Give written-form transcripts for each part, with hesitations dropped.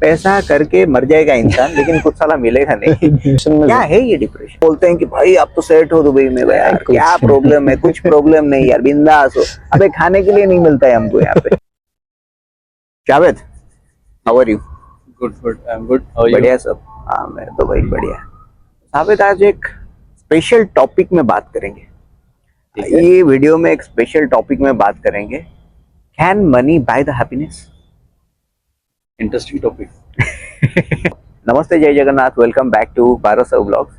पैसा करके मर जाएगा इंसान लेकिन कुछ साला मिलेगा नहीं। क्या है ये डिप्रेशन? बोलते हैं कि भाई आप तो सेट हो दुबई में, भाई यार क्या प्रॉब्लम है? कुछ प्रॉब्लम नहीं यार, बिंदास हो। अबे खाने के लिए नहीं मिलता है हमको यहाँ पे। Javed, how are you? Good good I am good. How are you? बढ़िया सब। हाँ मैं तो भाई बढ़िया। जावेद, आज एक स्पेशल टॉपिक में बात करेंगे। ठीक है। ये वीडियो में एक स्पेशल टॉपिक में बात करेंगे, can money by the happiness? Interesting topic. Namaste, Jai Jagannath. Welcome back to Bharat Vlogs.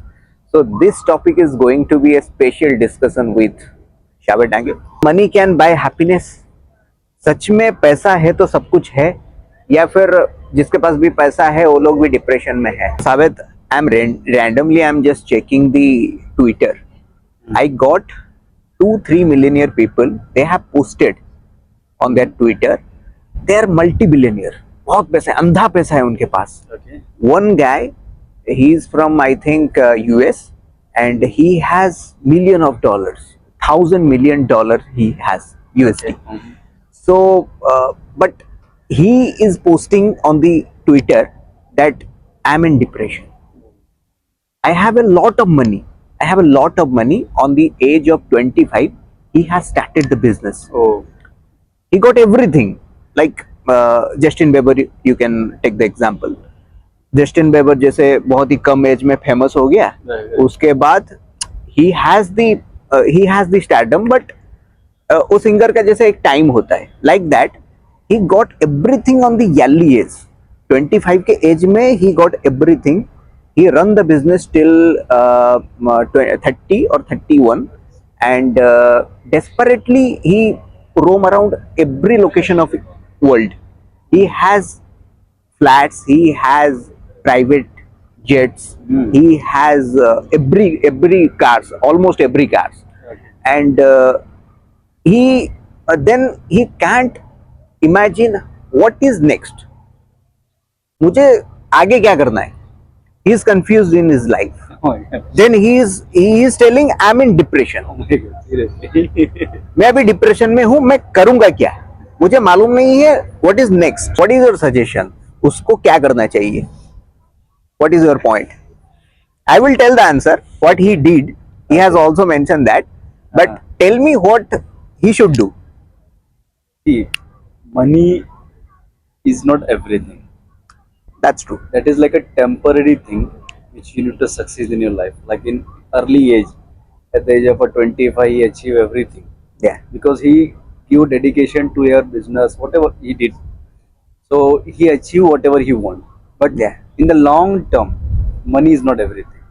So this topic is going to be a special discussion with Shabir Dange. Money can buy happiness. सच में पैसा है तो सब कुछ है, या फिर जिसके पास भी पैसा है वो लोग भी डिप्रेशन में है? साबित, randomly I'm just checking the Twitter. I got 2-3 millionaire people. They have posted on their Twitter. They are multi-billionaire. बहुत पैसा है, अंधा पैसा है उनके पास। Okay. One guy, he is from I think US, and he has million of dollars, $1,000 million he has USD. Okay. So, but he is posting on the Twitter that I'm in depression. I have a lot of money. I have a lot of money. On the age of 25, he has started the business. Oh. He got everything. Like Justin Bieber, you can take the example. Justin Bieber जैसे बहुत ही कम as में famous हो गया, उसके बाद he has the stardom, but उस singer का जैसे एक टाइम होता है, like that he got everything on the early age. 25 के एज में he got everything. He run the business till 30 or 31, and desperately he roam around every location of world. He has flats, he has private jets, he has every cars, almost every cars. Okay. And he then he can't imagine what is next. मुझे आगे क्या करना है? He is confused in his life. Oh my God. Then he is telling I'm in depression. Oh my God. Seriously. मैं अभी depression में हूँ, मैं करूंगा क्या? मुझे मालूम नहीं है what is next. What is your suggestion? उसको क्या करना चाहिए? What is your point? I will tell the answer what he did. He has also mention that, but tell me what he should do. See, money is not everything. That's true. That is like a temporary thing which you need to succeed in your life. Like in early age, at the age of 25, he achieved everything या because he give dedication to your business, whatever he did. So he achieved whatever he want. But Yeah. in the long term, money is not everything.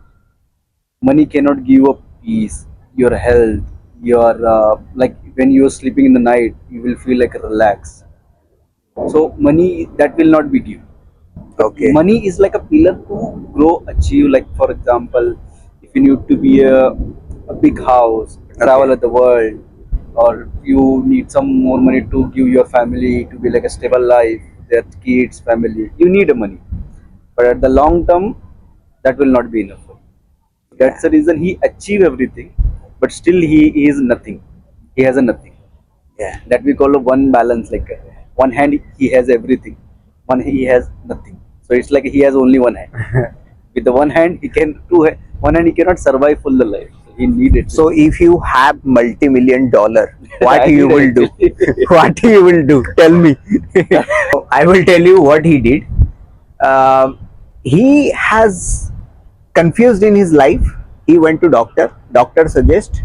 Money cannot give you peace, your health, your like when you are sleeping in the night, you will feel like relaxed. So money that will not be give. Okay. Money is like a pillar to grow, achieve. Like for example, if you need to be a big house, travel at the world, or you need some more money to give your family to be like a stable life, their kids, family, you need money. But at the long term, that will not be enough for you. That's the reason he achieved everything, but still he is nothing. He has a nothing. Yeah. That we call a one balance. Like one hand he has everything, one he has nothing. So it's like he has only one hand. With the one hand he can one hand he cannot survive full the life. So he needed. So if you have multi-million-dollar, what I you need will do? it. What you will do? Tell me. I will tell you what he did. He has confused in his life. He went to doctor. Doctor suggest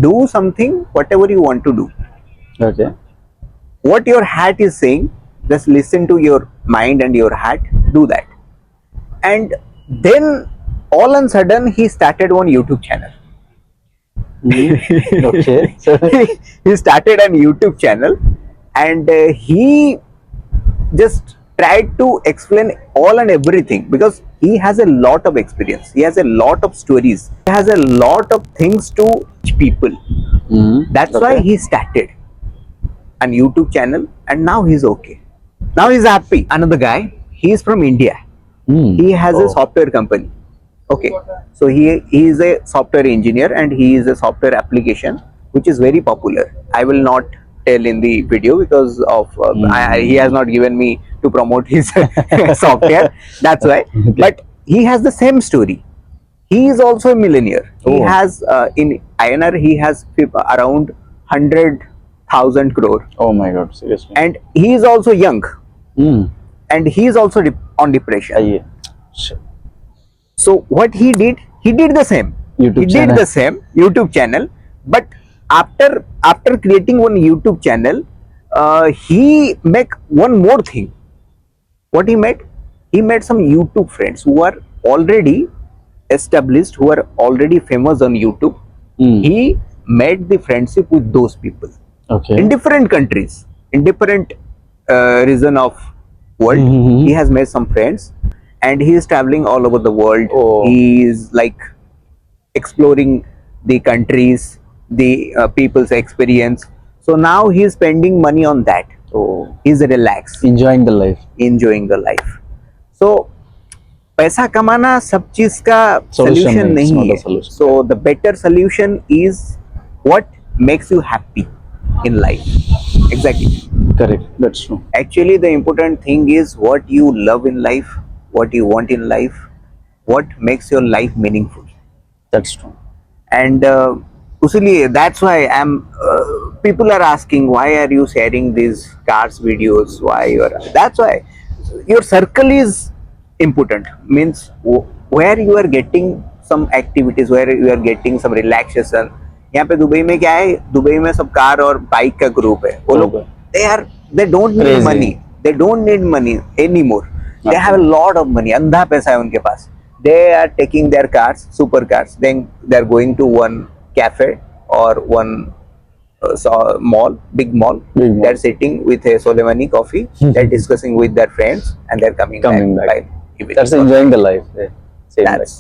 do something, whatever you want to do. Okay. What your heart is saying, just listen to your mind and your heart. Do that. And then all of a sudden he started one YouTube channel. Okay. So He started a YouTube channel, and he just tried to explain all and everything, because he has a lot of experience, he has a lot of stories, he has a lot of things to teach people. That's why he started a YouTube channel, and now he's okay. Now he's happy. Another guy, he is from India. He has a software company. Okay, so he is a software engineer, and he is a software application which is very popular. I will not tell in the video because of he has not given me to promote his software. That's why. Okay. But he has the same story. He is also a millionaire. He Oh. has in INR he has around 100,000 crore, Oh my God, seriously. and he is also young, Hmm. and he is also on depression. आइए. Shit. So what he did the same. YouTube he channel. did the same YouTube channel, but after creating one YouTube channel, he make one more thing. What he made? He made some YouTube friends who are already established, who are already famous on YouTube. Hmm. He made the friendship with those people Okay. in different countries, in different region of world. Mhm. He has made some friends, and he is traveling all over the world. Oh. He is like exploring the countries, the people's experience. So now he is spending money on that. Oh, He is relaxed, enjoying the life. enjoying the life. So पैसा कमाना सब चीज का Solution solution नहीं, it's नहीं not a है. solution. So the better solution is what makes you happy in life. Exactly. Correct. That's true. Actually, the important thing is what you love in life, what you want in life, what makes your life meaningful. That's true. And उसलिए that's why people are asking why are you sharing these cars videos, why you are, that's why your circle is important, means where you are getting some activities, where you are getting some relaxation. यहाँ पे Dubai में क्या है, Dubai में सब car और bike का group है. वो लोग they don't need Crazy. money, they don't need money anymore. They Okay. have a lot of money, अंधा पैसा है उनके पास. They are taking their cars, supercars, then they are going to one cafe or one mall, big mall. Big mall. They're sitting with a Soleimani coffee. They're discussing with their friends, and they're coming back. by evening. That's enjoying the life. Yeah. Same life. That's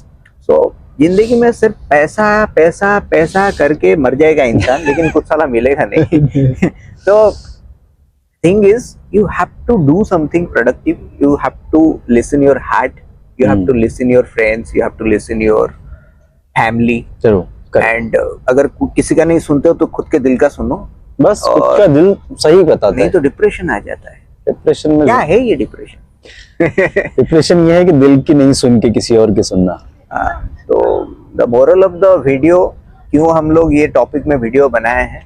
so. जिंदगी में सिर्फ पैसा पैसा पैसा करके मर जाएगा इंसान, लेकिन कुछ साला मिलेगा नहीं. तो thing is, you have to do something productive. You have to listen your heart. You have to listen your friends. You have to listen your family. True. Correct. And अगर किसी का नहीं सुनते हो तो खुद के दिल का सुनो, बस खुद और- का दिल सही बताता नहीं है. तो डिप्रेशन आ जाता है. डिप्रेशन में क्या है ये डिप्रेशन? डिप्रेशन ये है कि दिल की नहीं सुन के किसी और की सुनना. तो the moral of the video, क्यों हम लोग ये टॉपिक में वीडियो बनाए हैं,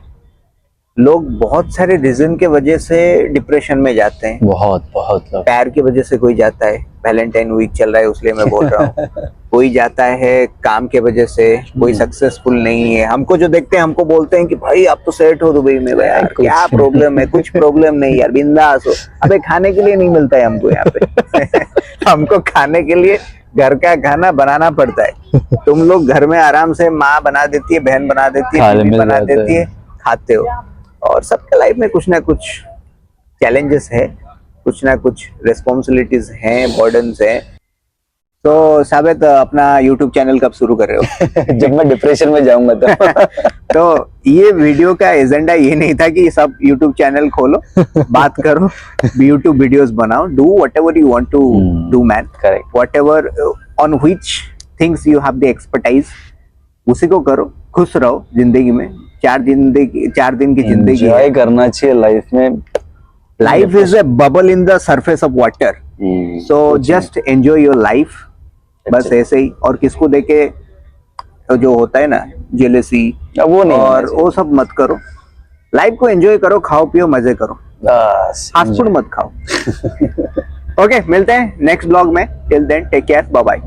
लोग बहुत सारे रीजन के वजह से डिप्रेशन में जाते हैं. बहुत बहुत लोग. प्यार की वजह से कोई जाता है, वैलेंटाइन वीक चल रहा है उसलिए मैं बोल रहा हूँ. कोई जाता है काम के वजह से, कोई सक्सेसफुल नहीं है. हमको जो देखते हैं हमको बोलते हैं कि भाई आप तो सेट हो दुबई में, भाई यार कुछ- क्या प्रॉब्लम है? कुछ प्रॉब्लम नहीं यार, बिंदास हो. अबे खाने के लिए नहीं मिलता है हमको यहाँ पे. हमको खाने के लिए घर का खाना बनाना पड़ता है. तुम लोग घर में आराम से माँ बना देती है, बहन बना देती है, खाने बीवी मिल बना जाता है. देती है, खाते हो. और सबके लाइफ में कुछ ना कुछ चैलेंजेस है, कुछ ना कुछ रिस्पॉन्सिबिलिटीज हैं, बर्डन्स हैं. तो साबित अपना YouTube चैनल कब शुरू कर रहे हो? जब मैं डिप्रेशन में जाऊंगा तो. तो ये वीडियो का एजेंडा ये नहीं था कि सब YouTube चैनल खोलो, बात करो, YouTube वीडियोस बनाओ, do whatever you want to do man. Correct. Whatever on which things you have the expertise, उसी को करो. खुश रहो जिंदगी में. 4 दिन की जिंदगी है. एंजॉय करना चाहिए लाइफ में. Life is a bubble in the surface of water. So just enjoy your life. बस ऐसे ही. और किसको देखे जो होता है ना जेलेसी, वो नहीं और होना चाहिए. वो सब मत करो. लाइफ को एंजॉय करो, खाओ पियो, मजे करो, बस फास्ट फूड मत खाओ. ओके, मिलते हैं नेक्स्ट ब्लॉग में. Till then take care, bye bye.